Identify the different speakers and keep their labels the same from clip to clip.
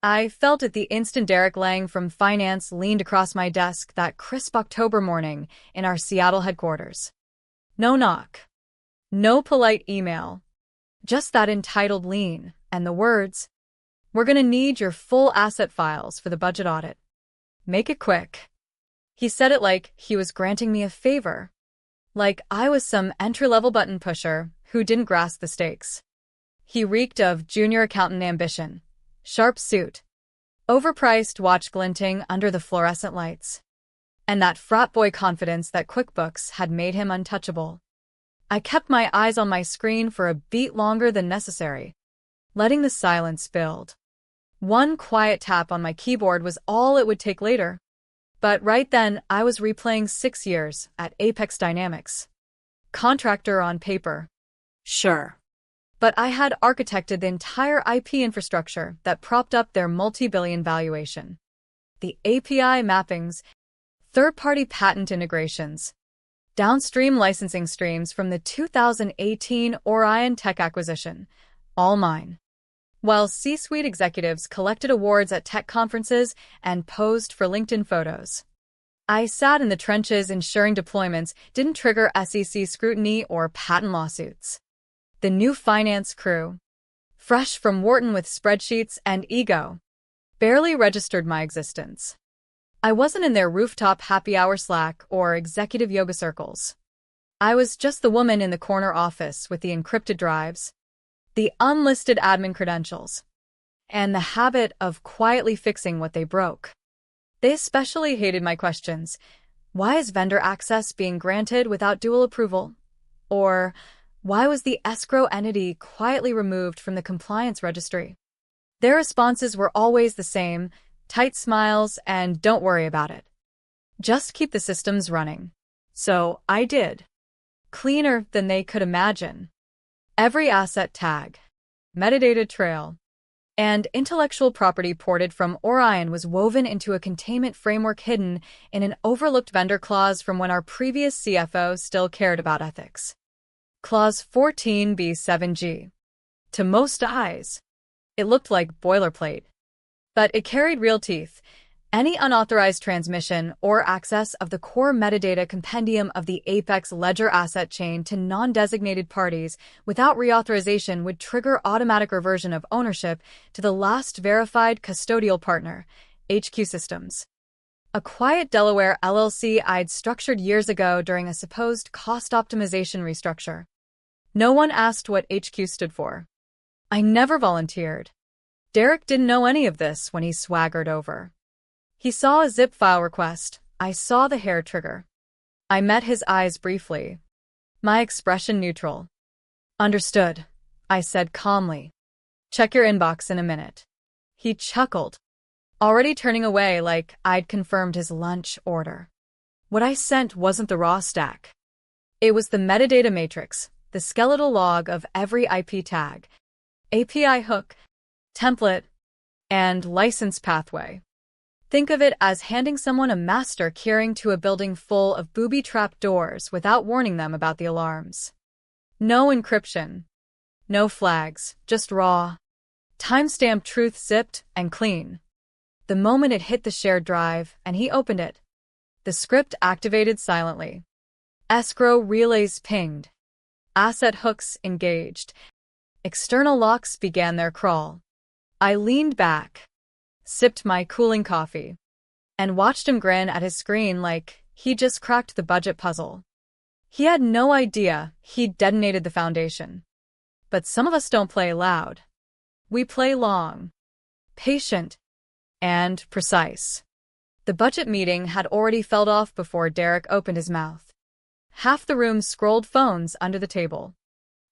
Speaker 1: I felt it the instant Derek Lang from finance leaned across my desk that crisp October morning in our Seattle headquarters. No knock. No polite email. Just that entitled lean, and the words, "We're gonna need your full asset files for the budget audit. Make it quick." He said it like he was granting me a favor. Like I was some entry-level button pusher who didn't grasp the stakes. He reeked of junior accountant ambition. Sharp suit. Overpriced watch glinting under the fluorescent lights. And that frat boy confidence that QuickBooks had made him untouchable. I kept my eyes on my screen for a beat longer than necessary, letting the silence build. One quiet tap on my keyboard was all it would take later. But right then, I was replaying 6 years at Apex Dynamics. Contractor on paper. Sure. But I had architected the entire IP infrastructure that propped up their multi-billion valuation. The API mappings, third-party patent integrations, downstream licensing streams from the 2018 Orion Tech acquisition, all mine. While C-suite executives collected awards at tech conferences and posed for LinkedIn photos, I sat in the trenches ensuring deployments didn't trigger SEC scrutiny or patent lawsuits. The new finance crew, fresh from Wharton with spreadsheets and ego, barely registered my existence. I wasn't in their rooftop happy hour Slack or executive yoga circles. I was just the woman in the corner office with the encrypted drives, the unlisted admin credentials, and the habit of quietly fixing what they broke. They especially hated my questions. Why is vendor access being granted without dual approval? Or, why was the escrow entity quietly removed from the compliance registry? Their responses were always the same, tight smiles and don't worry about it. Just keep the systems running. So I did. Cleaner than they could imagine. Every asset tag, metadata trail, and intellectual property ported from Orion was woven into a containment framework hidden in an overlooked vendor clause from when our previous CFO still cared about ethics. Clause 14b7g. To most eyes, it looked like boilerplate. But it carried real teeth. Any unauthorized transmission or access of the core metadata compendium of the Apex ledger asset chain to non-designated parties without reauthorization would trigger automatic reversion of ownership to the last verified custodial partner, HQ Systems. A quiet Delaware LLC I'd structured years ago during a supposed cost optimization restructure. No one asked what HQ stood for. I never volunteered. Derek didn't know any of this when he swaggered over. He saw a zip file request. I saw the hair trigger. I met his eyes briefly. My expression neutral. Understood, I said calmly. Check your inbox in a minute. He chuckled, already turning away like I'd confirmed his lunch order. What I sent wasn't the raw stack. It was the metadata matrix, the skeletal log of every IP tag, API hook, template, and license pathway. Think of it as handing someone a master keyring to a building full of booby-trapped doors without warning them about the alarms. No encryption. No flags, just raw, timestamped truth zipped and clean. The moment it hit the shared drive and he opened it, the script activated silently. Escrow relays pinged. Asset hooks engaged. External locks began their crawl. I leaned back, sipped my cooling coffee, and watched him grin at his screen like he just cracked the budget puzzle. He had no idea he'd detonated the foundation. But some of us don't play loud. We play long, patient, and precise. The budget meeting had already felled off before Derek opened his mouth. Half the room scrolled phones under the table.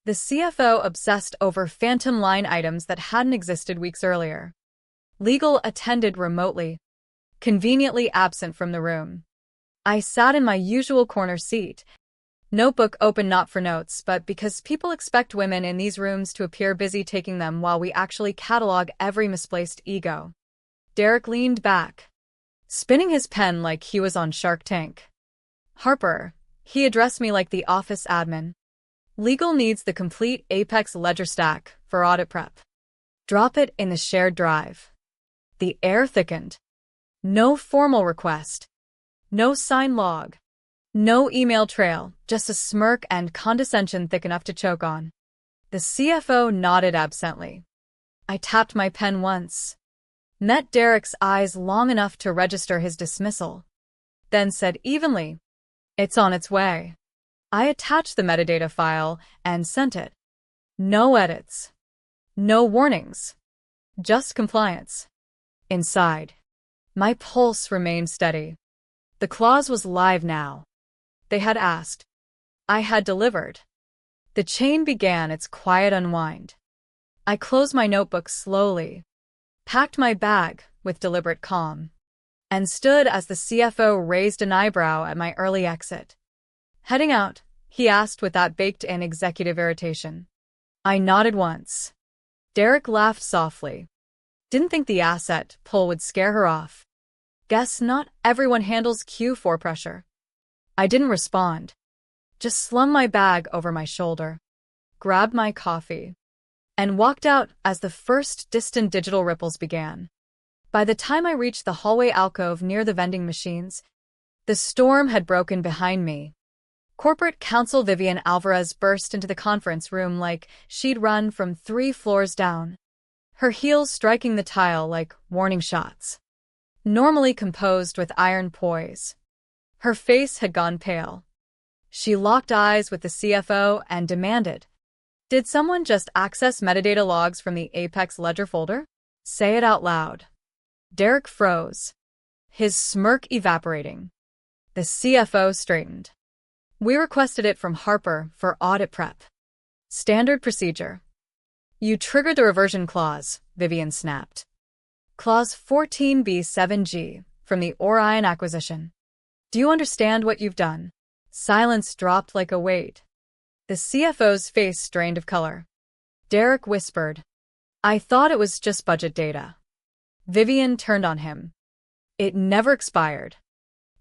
Speaker 1: The CFO obsessed over phantom line items that hadn't existed weeks earlier. Legal attended remotely, conveniently absent from the room. I sat in my usual corner seat, notebook open not for notes, but because people expect women in these rooms to appear busy taking them while we actually catalog every misplaced ego. Derek leaned back, spinning his pen like he was on Shark Tank. Harper, he addressed me like the office admin. Legal needs the complete Apex ledger stack for audit prep. Drop it in the shared drive. The air thickened. No formal request. No sign log. No email trail, just a smirk and condescension thick enough to choke on. The CFO nodded absently. I tapped my pen once. Met Derek's eyes long enough to register his dismissal. Then said evenly, "It's on its way." I attached the metadata file and sent it. No edits. No warnings. Just compliance. Inside, my pulse remained steady. The clause was live now. They had asked. I had delivered. The chain began its quiet unwind. I closed my notebook slowly, packed my bag with deliberate calm, and stood as the CFO raised an eyebrow at my early exit. Heading out, he asked with that baked-in executive irritation. I nodded once. Derek laughed softly. Didn't think the asset pull would scare her off. Guess not everyone handles Q4 pressure. I didn't respond. Just slung my bag over my shoulder, grabbed my coffee, and walked out as the first distant digital ripples began. By the time I reached the hallway alcove near the vending machines, the storm had broken behind me. Corporate Counsel Vivian Alvarez burst into the conference room like she'd run from 3 floors down, her heels striking the tile like warning shots. Normally composed with iron poise, her face had gone pale. She locked eyes with the CFO and demanded, "Did someone just access metadata logs from the Apex Ledger folder? Say it out loud." Derek froze, his smirk evaporating. The CFO straightened. "We requested it from Harper for audit prep. Standard procedure." "You triggered the reversion clause," Vivian snapped. Clause 14B7G from the Orion acquisition. "Do you understand what you've done?" Silence dropped like a weight. The CFO's face strained of color. Derek whispered, "I thought it was just budget data." Vivian turned on him. "It never expired.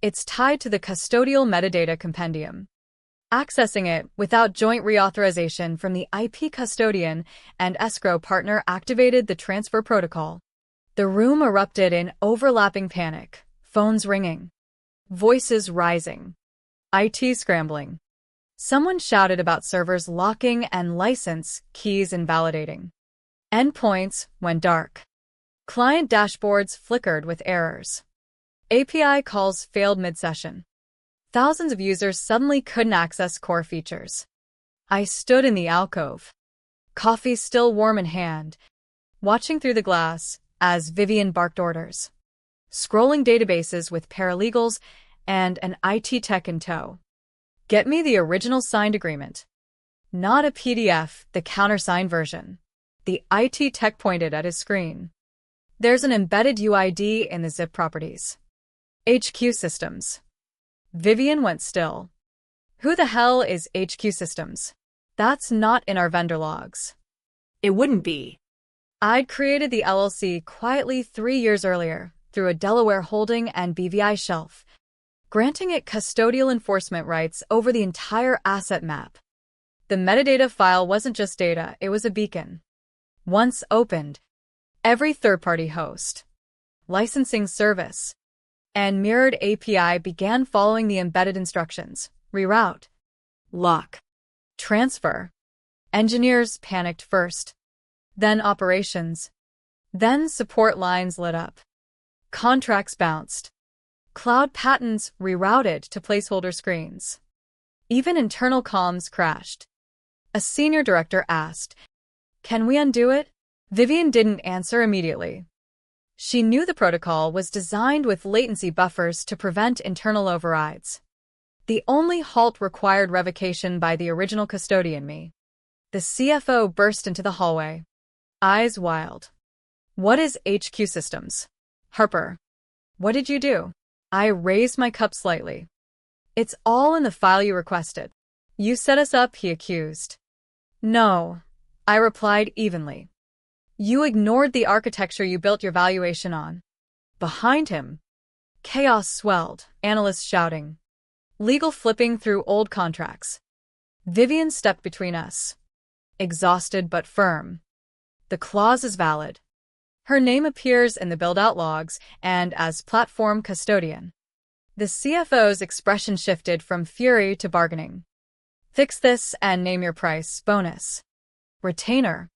Speaker 1: It's tied to the custodial metadata compendium. Accessing it without joint reauthorization from the IP custodian and escrow partner activated the transfer protocol." The room erupted in overlapping panic, phones ringing, voices rising, IT scrambling. Someone shouted about servers locking and license keys invalidating. Endpoints went dark. Client dashboards flickered with errors. API calls failed mid-session. Thousands of users suddenly couldn't access core features. I stood in the alcove, coffee still warm in hand, watching through the glass as Vivian barked orders, scrolling databases with paralegals and an IT tech in tow. "Get me the original signed agreement. Not a PDF, the countersigned version." The IT tech pointed at his screen. "There's an embedded UID in the zip properties." HQ Systems. Vivian went still. "Who the hell is HQ Systems? That's not in our vendor logs."
Speaker 2: It wouldn't be.
Speaker 1: I'd created the LLC quietly 3 years earlier through a Delaware holding and BVI shelf, granting it custodial enforcement rights over the entire asset map. The metadata file wasn't just data, it was a beacon. Once opened, every third-party host, licensing service, and mirrored API began following the embedded instructions: reroute, lock, transfer. Engineers panicked first, then operations, then support lines lit up. Contracts bounced. Cloud patents rerouted to placeholder screens. Even internal comms crashed. A senior director asked, "Can we undo it?" Vivian didn't answer immediately. She knew the protocol was designed with latency buffers to prevent internal overrides. The only halt required revocation by the original custodian, me. The CFO burst into the hallway, eyes wild. "What is HQ Systems? Harper, what did you do?" I raised my cup slightly. "It's all in the file you requested." "You set us up," he accused. "No," I replied evenly. "You ignored the architecture you built your valuation on." Behind him, chaos swelled, analysts shouting, legal flipping through old contracts. Vivian stepped between us, exhausted but firm. "The clause is valid." Her name appears in the build-out logs and as platform custodian. The CFO's expression shifted from fury to bargaining. Fix this and name your price. Bonus. Retainer.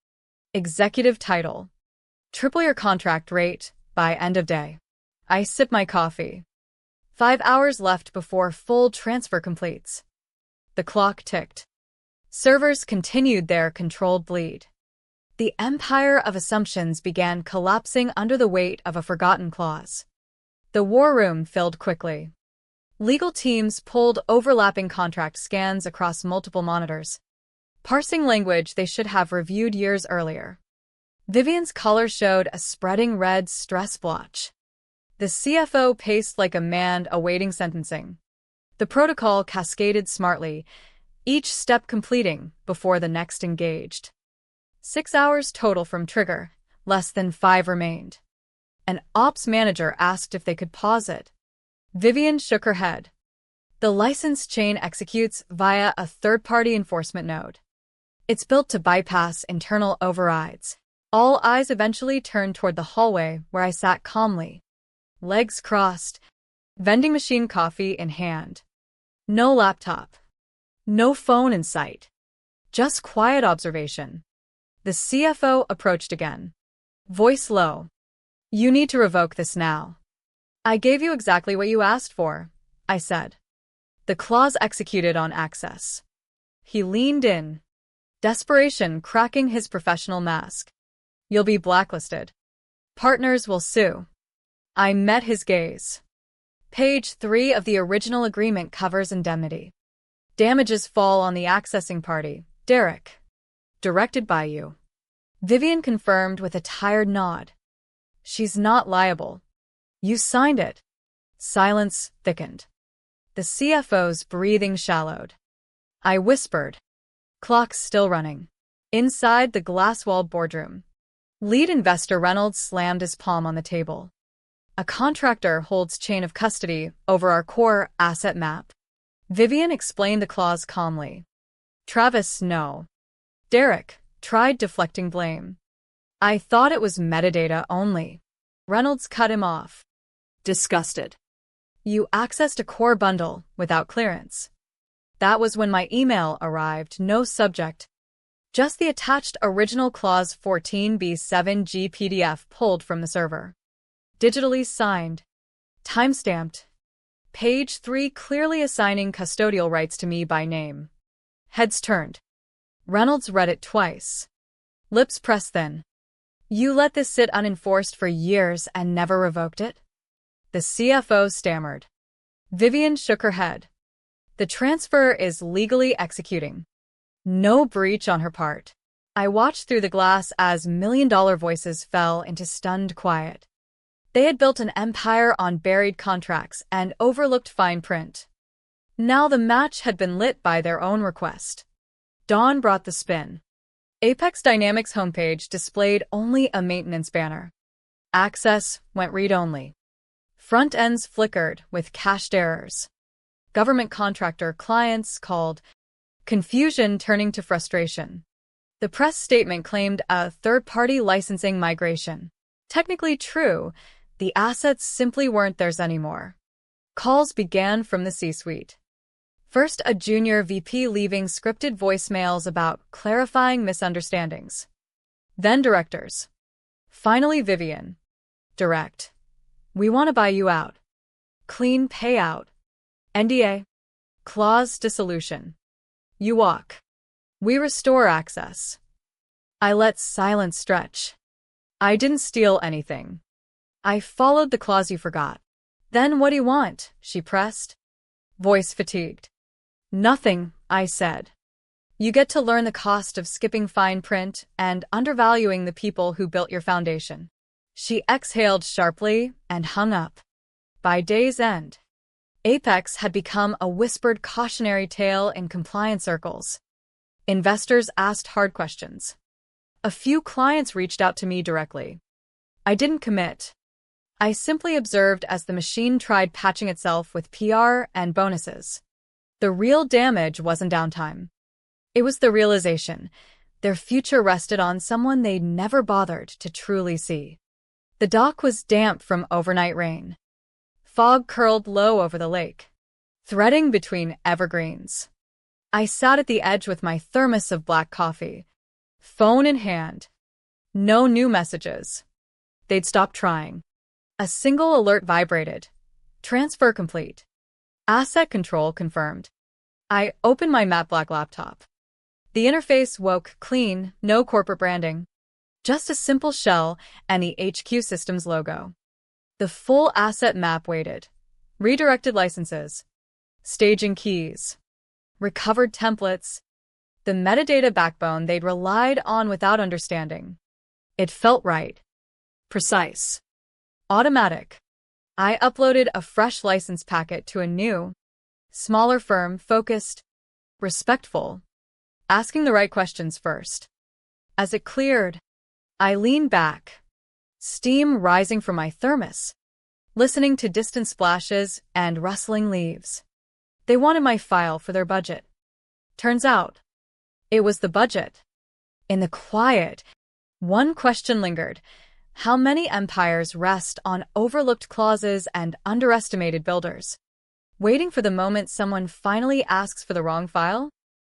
Speaker 1: Executive title. Triple your contract rate by end of day. I sip my coffee. 5 hours left before full transfer completes. The clock ticked. Servers continued their controlled bleed. The empire of assumptions began collapsing under the weight of a forgotten clause. The war room filled quickly. Legal teams pulled overlapping contract scans across multiple monitors, parsing language they should have reviewed years earlier. Vivian's collar showed a spreading red stress blotch. The CFO paced like a man awaiting sentencing. The protocol cascaded smartly, each step completing before the next engaged. 6 hours total from trigger, less than 5 remained. An ops manager asked if they could pause it. Vivian shook her head. The license chain executes via a third-party enforcement node. It's built to bypass internal overrides. All eyes eventually turned toward the hallway where I sat calmly, legs crossed, vending machine coffee in hand. No laptop. No phone in sight. Just quiet observation. The CFO approached again. Voice low. You need to revoke this now. I gave you exactly what you asked for, I said. The clause executed on access. He leaned in, desperation cracking his professional mask. You'll be blacklisted. Partners will sue. I met his gaze. Page 3 of the original agreement covers indemnity. Damages fall on the accessing party, Derek. Directed by you. Vivian confirmed with a tired nod. She's not liable. You signed it. Silence thickened. The CFO's breathing shallowed. I whispered. Clock's still running. Inside the glass-walled boardroom, lead investor Reynolds slammed his palm on the table. A contractor holds chain of custody over our core asset map. Vivian explained the clause calmly. Travis, no. Derek tried deflecting blame. I thought it was metadata only. Reynolds cut him off. Disgusted. You accessed a core bundle without clearance. That was when my email arrived, no subject. Just the attached original clause 14b7g PDF pulled from the server. Digitally signed. Timestamped. Page 3 clearly assigning custodial rights to me by name. Heads turned. Reynolds read it twice. Lips pressed thin. You let this sit unenforced for years and never revoked it? The CFO stammered. Vivian shook her head. The transfer is legally executing. No breach on her part. I watched through the glass as million-dollar voices fell into stunned quiet. They had built an empire on buried contracts and overlooked fine print. Now the match had been lit by their own request. Dawn brought the spin. Apex Dynamics homepage displayed only a maintenance banner. Access went read-only. Front ends flickered with cached errors. Government contractor clients called. Confusion turning to frustration. The press statement claimed a third-party licensing migration. Technically true, the assets simply weren't theirs anymore. Calls began from the C-suite. First, a junior VP leaving scripted voicemails about clarifying misunderstandings. Then directors. Finally, Vivian. Direct. We want to buy you out. Clean payout. NDA. Clause dissolution. You walk. We restore access. I let silence stretch. I didn't steal anything. I followed the clause you forgot. Then what do you want? She pressed. Voice fatigued. Nothing, I said. You get to learn the cost of skipping fine print and undervaluing the people who built your foundation. She exhaled sharply and hung up. By day's end, Apex had become a whispered cautionary tale in compliance circles. Investors asked hard questions. A few clients reached out to me directly. I didn't commit. I simply observed as the machine tried patching itself with PR and bonuses. The real damage wasn't downtime. It was the realization their future rested on someone they'd never bothered to truly see. The dock was damp from overnight rain. Fog curled low over the lake, threading between evergreens. I sat at the edge with my thermos of black coffee, phone in hand. No new messages. They'd stopped trying. A single alert vibrated. Transfer complete. Asset control confirmed. I opened my matte black laptop. The interface woke clean, no corporate branding. Just a simple shell and the HQ Systems logo. The full asset map waited. Redirected licenses. Staging keys. Recovered templates. The metadata backbone they'd relied on without understanding. It felt right. Precise. Automatic. I uploaded a fresh license packet to a new, smaller firm, focused, respectful, asking the right questions first. As it cleared, I leaned back, steam rising from my thermos, listening to distant splashes and rustling leaves. They wanted my file for their budget. Turns out, it was the budget. In the quiet, one question lingered. How many empires rest on overlooked clauses and underestimated builders? Waiting for the moment someone finally asks for the wrong file?